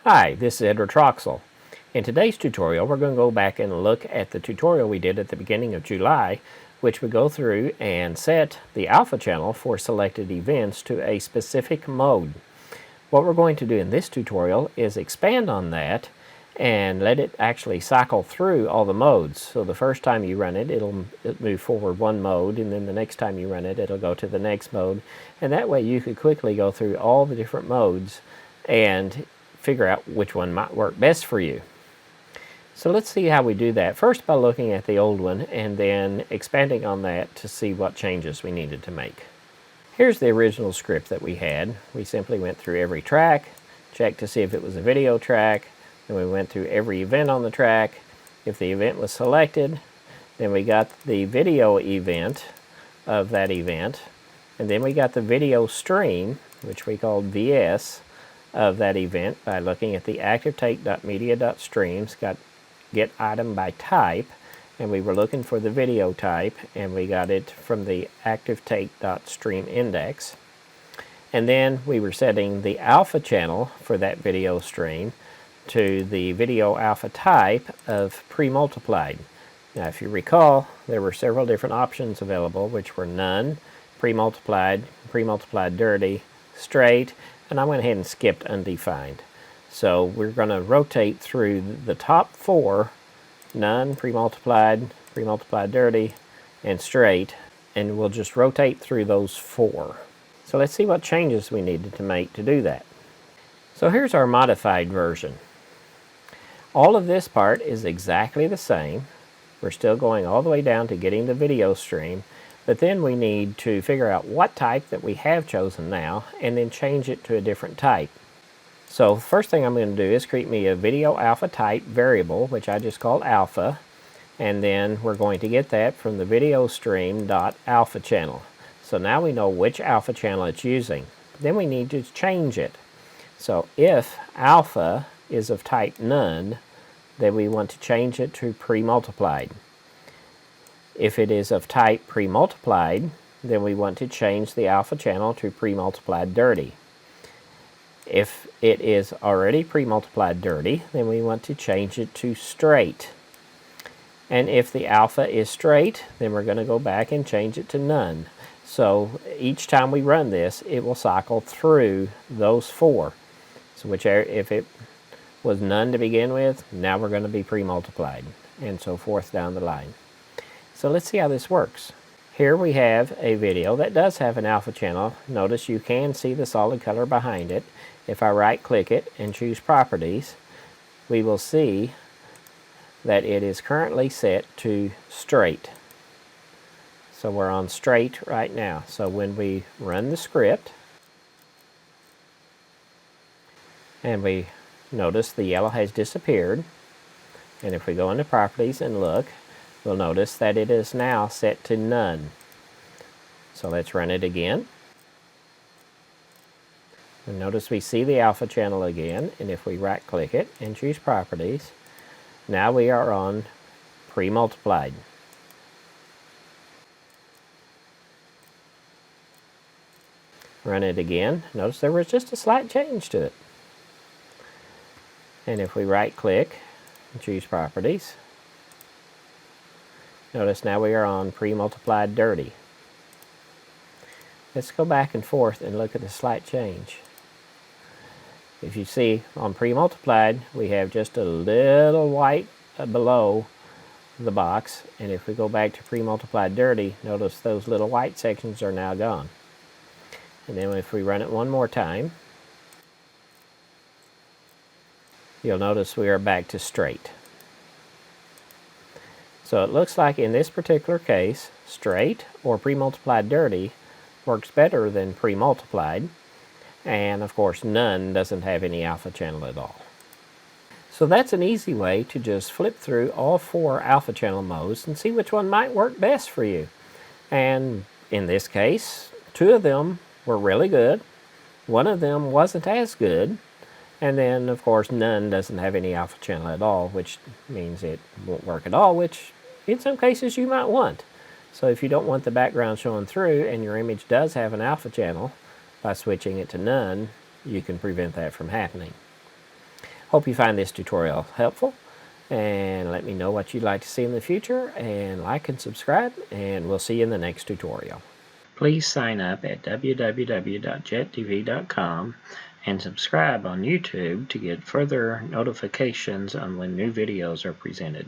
Hi, this is Edward Troxel. In today's tutorial, we're going to go back and look at the tutorial we did at the beginning of July, which would go through and set the alpha channel for selected events to a specific mode. What we're going to do in this tutorial is expand on that and let it actually cycle through all the modes. So the first time you run it, it'll move forward one mode, and then the next time you run it, it'll go to the next mode. And that way you could quickly go through all the different modes and figure out which one might work best for you. So let's see how we do that. First by looking at the old one and then expanding on that to see what changes we needed to make. Here's the original script that we had. We simply went through every track, checked to see if it was a video track, then we went through every event on the track. If the event was selected, then we got the video event of that event, and then we got the video stream, which we called VS, of that event by looking at the activeTake.media.streams, got get item by type, and we were looking for the video type, and we got it from the activeTake.stream index. And then we were setting the alpha channel for that video stream to the video alpha type of premultiplied. Now if you recall, there were several different options available, which were none, premultiplied, premultiplied dirty, straight, and I went ahead and skipped undefined. So we're going to rotate through the top four, none, premultiplied, premultiplied dirty, and straight, and we'll just rotate through those four. So let's see what changes we needed to make to do that. So here's our modified version. All of this part is exactly the same. We're still going all the way down to getting the video stream, but then we need to figure out what type that we have chosen now and then change it to a different type. So the first thing I'm going to do is create me a video alpha type variable, which I just called alpha, and then we're going to get that from the video stream dot alpha channel. So now we know which alpha channel it's using. Then we need to change it. So if alpha is of type none, then we want to change it to premultiplied. If it is of type premultiplied, then we want to change the alpha channel to premultiplied dirty. If it is already premultiplied dirty, then we want to change it to straight. And if the alpha is straight, then we're going to go back and change it to none. So each time we run this, it will cycle through those four. So whichever, if it was none to begin with, now we're going to be premultiplied, and so forth down the line. So let's see how this works. Here we have a video that does have an alpha channel. Notice you can see the solid color behind it. If I right click it and choose properties, we will see that it is currently set to straight. So we're on straight right now. So when we run the script, and we notice the yellow has disappeared, and if we go into properties and look, we'll notice that it is now set to none. So let's run it again. And notice we see the alpha channel again, and if we right click it and choose properties, now we are on premultiplied. Run it again. Notice there was just a slight change to it. And if we right click and choose properties, notice now we are on premultiplied dirty. Let's go back and forth and look at the slight change. If you see on premultiplied, we have just a little white below the box, and if we go back to premultiplied dirty, notice those little white sections are now gone. And then if we run it one more time, you'll notice we are back to straight. So it looks like in this particular case, straight or premultiplied dirty works better than premultiplied, and of course none doesn't have any alpha channel at all. So that's an easy way to just flip through all four alpha channel modes and see which one might work best for you. And in this case, two of them were really good, one of them wasn't as good, and then of course none doesn't have any alpha channel at all, which means it won't work at all, which in some cases you might want. So if you don't want the background showing through and your image does have an alpha channel, by switching it to none, you can prevent that from happening. Hope you find this tutorial helpful, and let me know what you'd like to see in the future, and like and subscribe, and we'll see you in the next tutorial. Please sign up at www.JETDV.com and subscribe on YouTube to get further notifications on when new videos are presented.